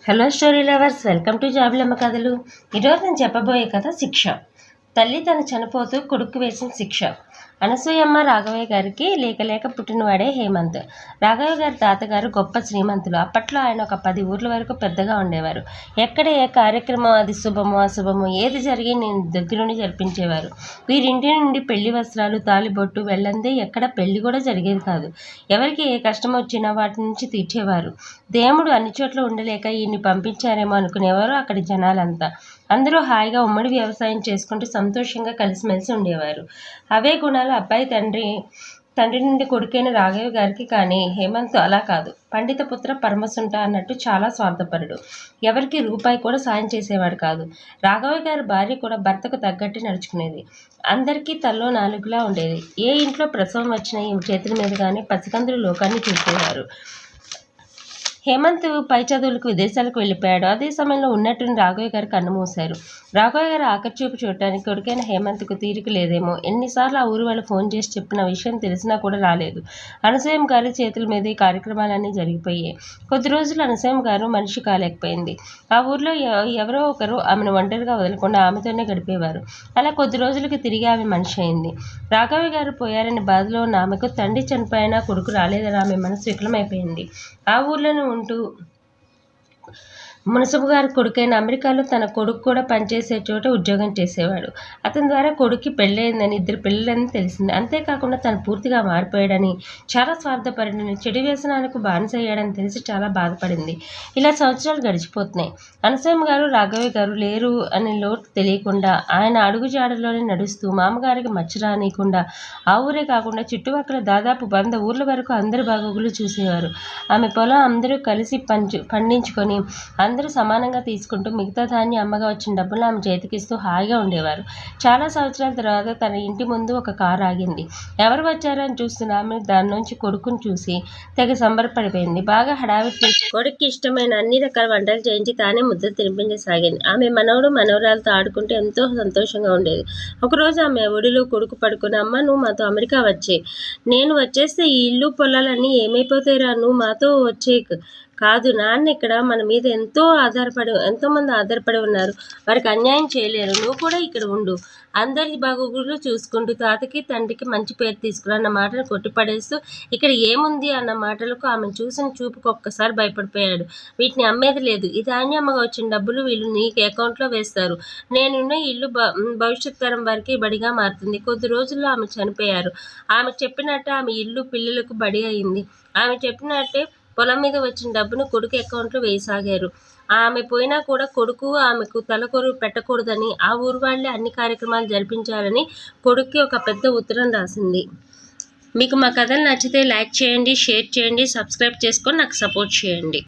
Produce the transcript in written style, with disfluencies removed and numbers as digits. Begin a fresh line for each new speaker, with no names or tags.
Hello story lovers, welcome to Jabulamma కథలు. ఈరోజు నేను చెప్పబోయే కథ శిక్ష. తల్లి తను చనిపోతూ కొడుకు వేసిన శిక్ష. అనసూయమ్మ రాఘవయ్య గారికి లేక పుట్టినవాడే హేమంత్. రాఘవయ్య గారి తాతగారు గొప్ప శ్రీమంతులు. అప్పట్లో ఆయన ఒక 10 ఊర్ల వరకు పెద్దగా ఉండేవారు. ఎక్కడ ఏ కార్యక్రమం, అది శుభమో అశుభమో ఏది జరిగి నేను దగ్గరుండి జరిపించేవారు. వీరింటి నుండి పెళ్లి వస్త్రాలు, తాలిబొట్టు వెళ్ళందే ఎక్కడ పెళ్లి కూడా జరిగేది కాదు. ఎవరికి ఏ కష్టం వచ్చినా వాటి నుంచి తీర్చేవారు. దేవుడు అన్ని చోట్ల ఉండలేక ఈయన్ని పంపించారేమో అనుకునేవారు అక్కడి జనాలంతా. అందరూ హాయిగా ఉమ్మడి వ్యవసాయం చేసుకుంటూ సంతోషంగా కలిసిమెలిసి ఉండేవారు. అవే గుణాలు అబ్బాయి తండ్రి నుండి కొడుకైన రాఘవయ్య గారికి. కానీ హేమంత్ అలా కాదు. పండిత పుత్ర పరమసుంట అన్నట్టు చాలా స్వార్థపరుడు. ఎవరికి రూపాయి కూడా సాయం చేసేవాడు కాదు. రాఘవయ్య గారి భార్య కూడా భర్తకు తగ్గట్టు నడుచుకునేది. అందరికీ తల్లో నాలుగులా ఉండేది. ఏ ఇంట్లో ప్రసవం వచ్చినా ఈ చేతుల మీద కానీ పసికందులు లోకాన్ని చూసేవారు. హేమంత్ పై చదువులకు విదేశాలకు వెళ్ళిపోయాడు. అదే సమయంలో ఉన్నట్టుని రాఘవయ్య గారు కన్నుమూశారు. రాఘవయ్య గారు ఆకర్చూపు చూడటానికి కొడుకైన హేమంత్కు తీరిక లేదేమో. ఎన్నిసార్లు ఆ ఊరు వాళ్ళు ఫోన్ చేసి చెప్పిన విషయం తెలిసినా కూడా రాలేదు. అనసూయం గారి చేతుల మీద ఈ కార్యక్రమాలన్నీ జరిగిపోయాయి. కొద్ది రోజులు అనసూయం గారు మనిషి కాలేకపోయింది. ఆ ఊర్లో ఎవరో ఒకరు ఆమెను ఒంటరిగా వదలకుండా ఆమెతోనే గడిపేవారు. అలా కొద్ది రోజులకి తిరిగి ఆమె మనిషి అయింది. రాఘవయ్య గారు పోయారని బాధలో ఉన్న ఆమెకు తండ్రి చనిపోయినా కొడుకు రాలేదని ఆమె మనసు వికలమైపోయింది. ఆ ఊర్లోనే ఉంటూ మునసబు గారి కొడుకైన అమెరికాలో తన కొడుకు కూడా పనిచేసే చోట ఉద్యోగం చేసేవాడు. అతని ద్వారా కొడుక్కి పెళ్ళయిందని, 2 పిల్లలని తెలిసింది. అంతేకాకుండా తను పూర్తిగా మారిపోయాడని, చాలా స్వార్థపరుడని, చెడు వ్యసనాలకు బానిసయ్యాడని తెలిసి చాలా బాధపడింది. ఇలా సంవత్సరాలు గడిచిపోతున్నాయి. అనసూయమ్మ గారు రాఘవయ్య గారు లేరు అనే లోటు తెలియకుండా ఆయన అడుగుజాడలోనే నడుస్తూ మామగారికి మచ్చ రానియకుండా ఆ ఊరే కాకుండా చుట్టుపక్కల దాదాపు 100 ఊర్ల వరకు అందరి బాగోగులు చూసేవారు. ఆమె పొలం అందరూ కలిసి పండించుకొని అందరూ సమానంగా తీసుకుంటూ మిగతా దాన్ని అమ్మగా వచ్చిన డబ్బులు ఆమె చేతికిస్తూ హాయిగా ఉండేవారు. చాలా సంవత్సరాల తర్వాత తన ఇంటి ముందు ఒక కారు ఆగింది. ఎవరు వచ్చారని చూస్తున్న ఆమె దానిలోంచి కొడుకుని చూసి తెగ సంబరపడిపోయింది. బాగా హడావిడి చేసి కొడుక్కి ఇష్టమైన అన్ని రకాల వంటలు చేయించి తానే ముద్ద తినిపించసాగింది. ఆమె మనవడు మనవరాలతో ఆడుకుంటూ ఎంతో సంతోషంగా ఉండేది. ఒకరోజు ఆమె ఒడిలో కొడుకు పడుకుని, అమ్మ నువ్వు మాతో అమెరికా వచ్చే, నేను వచ్చేస్తే ఈ ఇల్లు పొలాలన్నీ ఏమైపోతాయిరా, నువ్వు మాతో వచ్చే కాదు, నాన్న ఇక్కడ మన మీద ఎంతోమంది ఆధారపడి ఉన్నారు, వారికి అన్యాయం చేయలేరు, నువ్వు కూడా ఇక్కడ ఉండు, అందరి బాగోగులు చూసుకుంటూ తాతకి తండ్రికి మంచి పేరు తీసుకురా అన్న మాటను కొట్టిపడేస్తూ ఇక్కడ ఏముంది అన్న మాటలకు ఆమె చూసిన చూపుకు ఒక్కసారి భయపడిపోయాడు. వీటిని అమ్మేది లేదు, ఈ ధాన్యమ్మగా వచ్చిన డబ్బులు వీళ్ళు నీకు అకౌంట్లో వేస్తారు, నేనున్న ఇల్లు భవిష్యత్ తరం వారికి బడిగా మారుతుంది. కొద్ది రోజుల్లో ఆమె చనిపోయారు. ఆమె చెప్పినట్టే ఆమె ఇల్లు పిల్లలకు బడి అయింది. ఆమె చెప్పినట్టే పొలం మీద వచ్చిన డబ్బును కొడుకు అకౌంట్లో వేయసాగారు. ఆమె పోయినా కూడా కొడుకు ఆమెకు తలకొరు పెట్టకూడదని ఆ ఊరు వాళ్ళే అన్ని కార్యక్రమాలు జరిపించాలని కొడుక్కి ఒక పెద్ద ఉత్తరం రాసింది. మీకు మా కథలు నచ్చితే లైక్ చేయండి, షేర్ చేయండి, సబ్స్క్రైబ్ చేసుకొని నాకు సపోర్ట్ చేయండి.